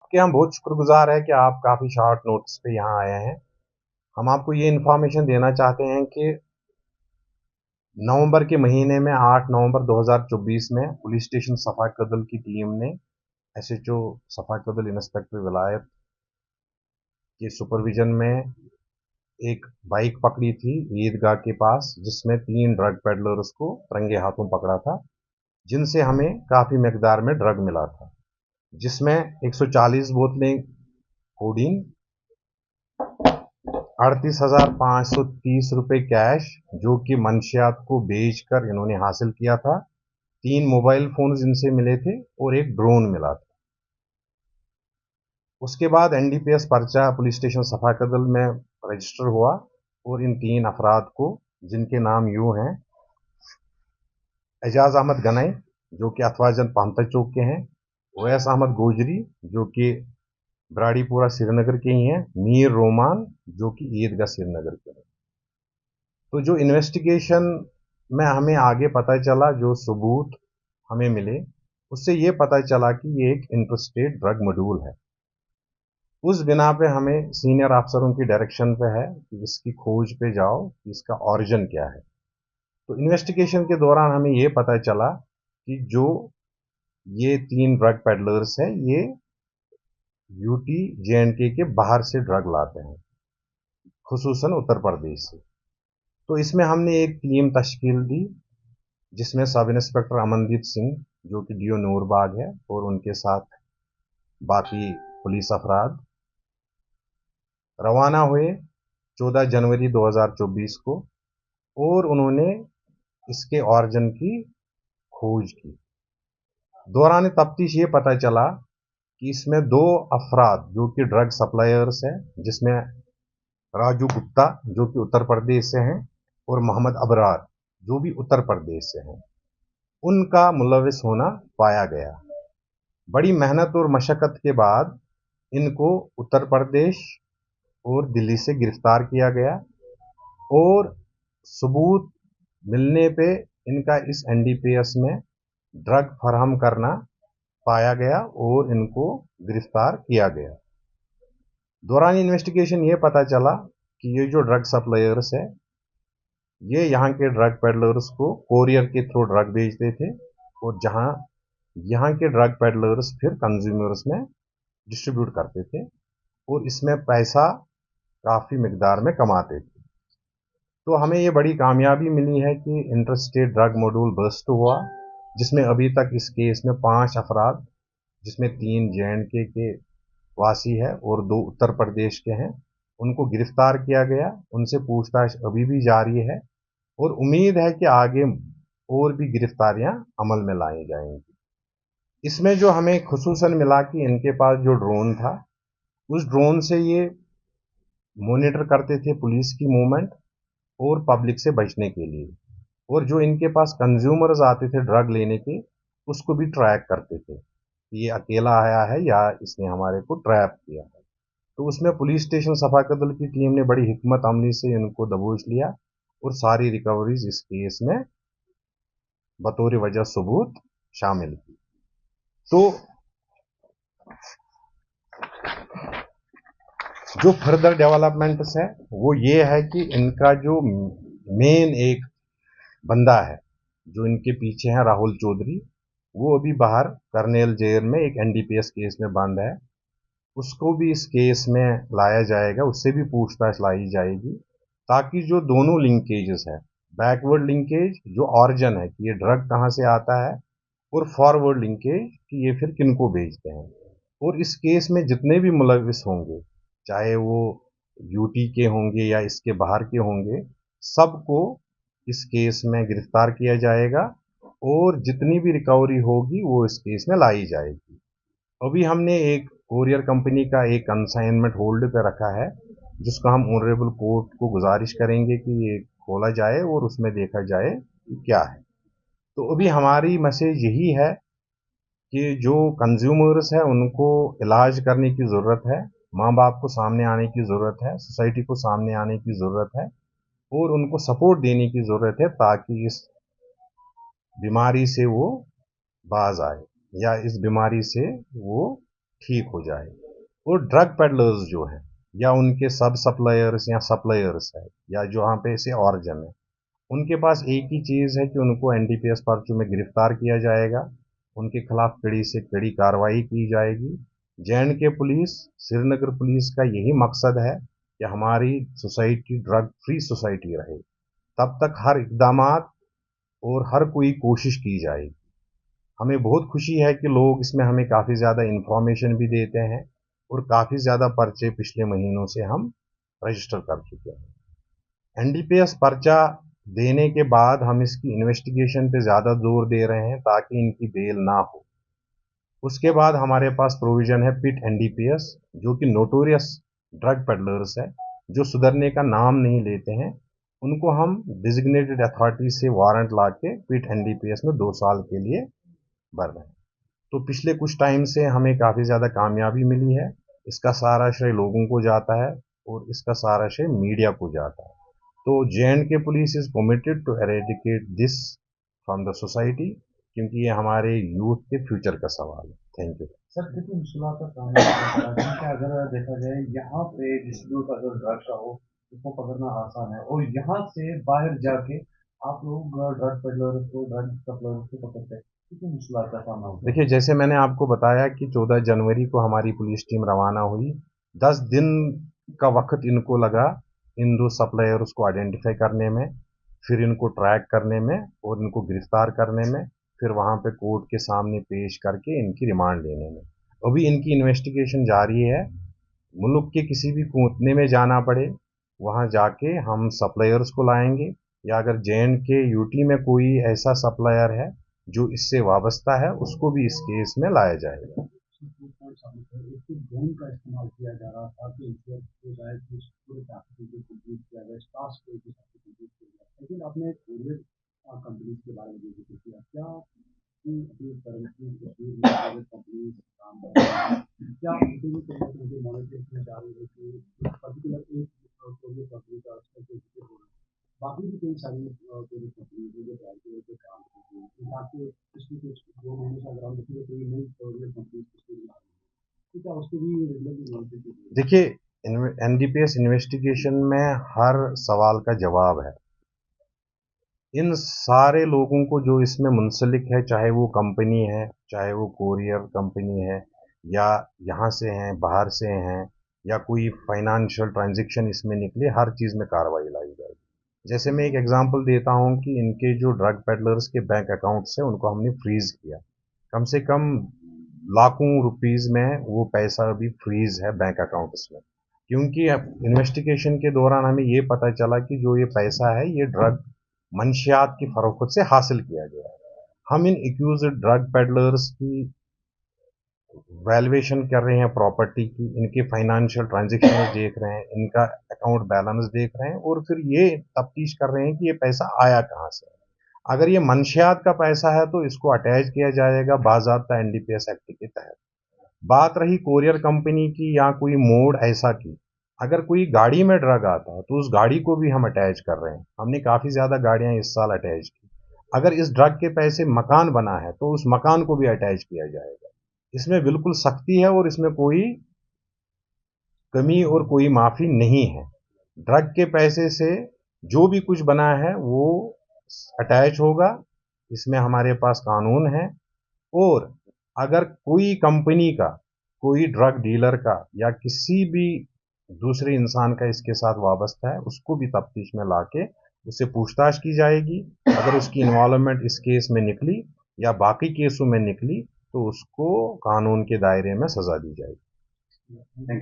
आपके हम बहुत शुक्रगुजार हैं कि आप काफ़ी शॉर्ट नोटिस पे यहाँ आए हैं। हम आपको ये इन्फॉर्मेशन देना चाहते हैं कि नवंबर के महीने में 8 नवंबर 2024 में पुलिस स्टेशन सफा कदल की टीम ने एसएचओ सफा कदल इंस्पेक्टर विलायत के सुपरविजन में एक बाइक पकड़ी थी ईदगाह के पास, जिसमें 3 ड्रग पेडलर्स को रंगे हाथों पकड़ा था, जिनसे हमें काफ़ी मिकदार में ड्रग मिला था, जिसमें 140 बोतलें कोडीन, 38,530 रुपये कैश जो कि मंशियात को बेचकर इन्होंने हासिल किया था, 3 मोबाइल फोन्स इनसे मिले थे और एक ड्रोन मिला था। उसके बाद एनडीपीएस पर्चा पुलिस स्टेशन सफा कदल में रजिस्टर हुआ और इन 3 अफराद को, जिनके नाम यूं हैं: एजाज अहमद गनई जो कि अथवाजन पांता चौक के हैं, ओवैस अहमद गोजरी जो कि ब्राडीपुरा श्रीनगर के ही हैं, मीर रोमान जो कि ईदगाह श्रीनगर के हैं। तो जो इन्वेस्टिगेशन में हमें आगे पता चला, जो सबूत हमें मिले, उससे ये पता चला कि ये एक इंटरस्टेट ड्रग मॉड्यूल है। उस बिना पे हमें सीनियर अफसरों की डायरेक्शन पे है कि इसकी खोज पे जाओ कि इसका ऑरिजिन क्या है। तो इन्वेस्टिगेशन के दौरान हमें ये पता चला कि जो ये 3 ड्रग पेडलर्स हैं, ये यूटी जेएंडके के बाहर से ड्रग लाते हैं, खुसूसन उत्तर प्रदेश से। तो इसमें हमने एक टीम तश्कील दी, जिसमें सब इंस्पेक्टर अमनदीप सिंह जो कि डीओ नूरबाग है और उनके साथ बाकी पुलिस अफराद रवाना हुए 14 जनवरी 2024 को, और उन्होंने इसके ऑरिजिन की खोज की। दौरान तफ्तीश ये पता चला कि इसमें 2 अफराद जो कि ड्रग सप्लायर्स हैं, जिसमें राजू गुप्ता जो कि उत्तर प्रदेश से हैं और मोहम्मद अबरार जो भी उत्तर प्रदेश से हैं, उनका मुलविस होना पाया गया। बड़ी मेहनत और मशक्कत के बाद इनको उत्तर प्रदेश और दिल्ली से गिरफ्तार किया गया और सबूत मिलने पे इनका इस एनडीपीएस में ड्रग फराहम करना पाया गया और इनको गिरफ्तार किया गया। दौरान इन्वेस्टिगेशन ये पता चला कि ये जो ड्रग सप्लायर्स है, ये यहाँ के ड्रग पेडलर्स को कोरियर के थ्रू ड्रग बेचते थे और जहाँ यहाँ के ड्रग पेडलर्स फिर कंज्यूमर्स में डिस्ट्रीब्यूट करते थे और इसमें पैसा काफ़ी मिकदार में कमाते थे। तो हमें ये बड़ी कामयाबी मिली है कि इंटरस्टेट ड्रग मॉड्यूल बस्ट हुआ, जिसमें अभी तक इस केस में 5 अफराद, जिसमें 3 जेएंडके के वासी है और 2 उत्तर प्रदेश के हैं, उनको गिरफ्तार किया गया। उनसे पूछताछ अभी भी जारी है और उम्मीद है कि आगे और भी गिरफ्तारियां अमल में लाई जाएंगी। इसमें जो हमें खुसूसन मिला कि इनके पास जो ड्रोन था, उस ड्रोन से ये मॉनिटर करते थे पुलिस की मूवमेंट और पब्लिक से बचने के लिए, और जो इनके पास कंज्यूमर्स आते थे ड्रग लेने के, उसको भी ट्रैक करते थे कि ये अकेला आया है या इसने हमारे को ट्रैप किया है। तो उसमें पुलिस स्टेशन सफा कदल की टीम ने बड़ी हिकमत अमली से इनको दबोच लिया और सारी रिकवरीज इस केस में बतौर वजह सबूत शामिल की। तो जो फर्दर डेवलपमेंट्स है वो ये है कि इनका जो मेन एक बंदा है जो इनके पीछे है, राहुल चौधरी, वो अभी बाहर करनेल जेल में एक एनडीपीएस केस में बंद है। उसको भी इस केस में लाया जाएगा, उससे भी पूछताछ लाई जाएगी, ताकि जो दोनों लिंकेजेस है, बैकवर्ड लिंकेज जो ऑरिजिन है कि ये ड्रग कहाँ से आता है, और फॉरवर्ड लिंकेज कि ये फिर किनको भेजते हैं, और इस केस में जितने भी मुलविस होंगे, चाहे वो यूटी के होंगे या इसके बाहर के होंगे, सबको इस केस में गिरफ्तार किया जाएगा और जितनी भी रिकवरी होगी वो इस केस में लाई जाएगी। अभी हमने एक कोरियर कंपनी का एक कंसाइनमेंट होल्ड पे रखा है, जिसको हम ऑनरेबल कोर्ट को गुजारिश करेंगे कि ये खोला जाए और उसमें देखा जाए कि क्या है। तो अभी हमारी मैसेज यही है कि जो कंज्यूमर्स है उनको इलाज करने की ज़रूरत है, माँ बाप को सामने आने की ज़रूरत है, सोसाइटी को सामने आने की ज़रूरत है और उनको सपोर्ट देने की ज़रूरत है, ताकि इस बीमारी से वो बाज आए या इस बीमारी से वो ठीक हो जाए। और ड्रग पेडलर्स जो हैं या उनके सब सप्लायर्स या सप्लायर्स है या जो यहाँ पे से ऑर्जन है, उनके पास एक ही चीज़ है कि उनको एनडीपीएस पर्चों में गिरफ्तार किया जाएगा, उनके खिलाफ कड़ी से कड़ी कार्रवाई की जाएगी। जे.एंड.के पुलिस, श्रीनगर पुलिस का यही मकसद है कि हमारी सोसाइटी ड्रग फ्री सोसाइटी रहे। तब तक हर इकदामात और हर कोई कोशिश की जाएगी। हमें बहुत खुशी है कि लोग इसमें हमें काफ़ी ज़्यादा इन्फॉर्मेशन भी देते हैं और काफ़ी ज़्यादा पर्चे पिछले महीनों से हम रजिस्टर कर चुके हैं। एनडीपीएस पर्चा देने के बाद हम इसकी इन्वेस्टिगेशन पे ज़्यादा जोर दे रहे हैं ताकि इनकी बेल ना हो। उसके बाद हमारे पास प्रोविज़न है पिट एनडीपीएस, जो कि नोटोरियस ड्रग पेडलर्स है, जो सुधरने का नाम नहीं लेते हैं। उनको हम डिजिग्नेटेड अथॉरिटी से वारंट ला के पिट एनडीपीएस में 2 साल के लिए भर रहे हैं। तो पिछले कुछ टाइम से हमें काफ़ी ज़्यादा कामयाबी मिली है। इसका सारा श्रेय लोगों को जाता है और इसका सारा श्रेय मीडिया को जाता है। तो J and K police is committed to eradicate this from the society, क्योंकि ये हमारे यूथ के फ्यूचर का सवाल है। Thank you sir. कितनी मुश्किल का सामना करना पड़ा, क्योंकि अगर देखा जाए यहाँ पे डिस्ट्रीब्यूट अगर ड्रग का हो उसको पकड़ना आसान है, और यहाँ से बाहर जाके आप लोग ड्रग पेडलर को, ड्रग सप्लायर को पकड़ते हैं, कितनी मुश्किल का सामना होता है? देखिए, जैसे मैंने आपको बताया कि 14 जनवरी को हमारी पुलिस टीम रवाना हुई। 10 दिन का वक्त इनको लगा इन 2 सप्लायर्स को आइडेंटिफाई करने में, फिर इनको ट्रैक करने में और इनको गिरफ्तार करने में, फिर वहाँ पे कोर्ट के सामने पेश करके इनकी रिमांड लेने में। अभी इनकी इन्वेस्टिगेशन जारी है। मुल्क के किसी भी कोने में जाना पड़े, वहाँ जाके हम सप्लायर्स को लाएंगे, या अगर जे.एंड.के यूटी में कोई ऐसा सप्लायर है जो इससे वाबस्ता है, उसको भी इस केस में लाया जाएगा। ड्रोन का इस्तेमाल किया जा रहा था कि हो जाए कि पूरे कंप्लीट किया जाए, टास्क को कंप्लीट किया जाए, लेकिन आपने कोरियर कंपनीज के बारे में भी जिक्र किया। क्या अभी करंटली तस्वीर में कंपनीज काम कर रही हैं? क्या उनके भी कहीं ना कहीं मॉनिटरिंग जा रही है कि पर्टिकुलर एक कोरियर कंपनी का आजकल जो जिक्र हो रहा है, बाकी भी कई सारी कोरियर कंपनीज है जो प्राइवेट पे काम करती है, ताकि पिछले कुछ 2 महीने से अगर हम देखें तो कोई नई कोरियर कंपनी तस्वीर में आ रही है, तो क्या उसको भी रेगुलरली मॉनिटरिंग? देखिए, एनडीपीएस इन्वेस्टिगेशन में हर सवाल का जवाब है। इन सारे लोगों को जो इसमें मुंसलिक है, चाहे वो कंपनी है, चाहे वो कोरियर कंपनी है, या यहाँ से हैं, बाहर से हैं, या कोई फाइनेंशियल ट्रांजैक्शन इसमें निकले, हर चीज़ में कार्रवाई लाई जाएगी। जैसे मैं एक एग्जांपल देता हूँ कि इनके जो ड्रग पेडलर्स के बैंक अकाउंट्स हैं, उनको हमने फ्रीज किया। कम से कम लाखों रुपीज़ में वो पैसा अभी फ्रीज है बैंक अकाउंट्स में, क्योंकि इन्वेस्टिगेशन के दौरान हमें ये पता चला कि जो ये पैसा है, ये ड्रग मंशियात की फरोख्त से हासिल किया गया है। हम इन एक्यूज्ड ड्रग पेडलर्स की वैल्यूएशन कर रहे हैं प्रॉपर्टी की, इनके फाइनेंशियल ट्रांजैक्शन देख रहे हैं, इनका अकाउंट बैलेंस देख रहे हैं, और फिर ये तफ्तीश कर रहे हैं कि ये पैसा आया कहाँ से। अगर ये मंशियात का पैसा है तो इसको अटैच किया जाएगा बाज़ाब्ता एनडीपीएस एक्ट के तहत। बात रही कोरियर कंपनी की या कोई मोड ऐसा की, अगर कोई गाड़ी में ड्रग आता है तो उस गाड़ी को भी हम अटैच कर रहे हैं। हमने काफ़ी ज़्यादा गाड़ियां इस साल अटैच की। अगर इस ड्रग के पैसे मकान बना है तो उस मकान को भी अटैच किया जाएगा। इसमें बिल्कुल सख्ती है और इसमें कोई कमी और कोई माफ़ी नहीं है। ड्रग के पैसे से जो भी कुछ बना है वो अटैच होगा। इसमें हमारे पास कानून है। और अगर कोई कंपनी का, कोई ड्रग डीलर का या किसी भी दूसरे इंसान का इसके साथ वाबस्ता है, उसको भी तफ्तीश में लाके उससे पूछताछ की जाएगी। अगर उसकी इन्वॉल्वमेंट इस केस में निकली या बाकी केसों में निकली तो उसको कानून के दायरे में सजा दी जाएगी।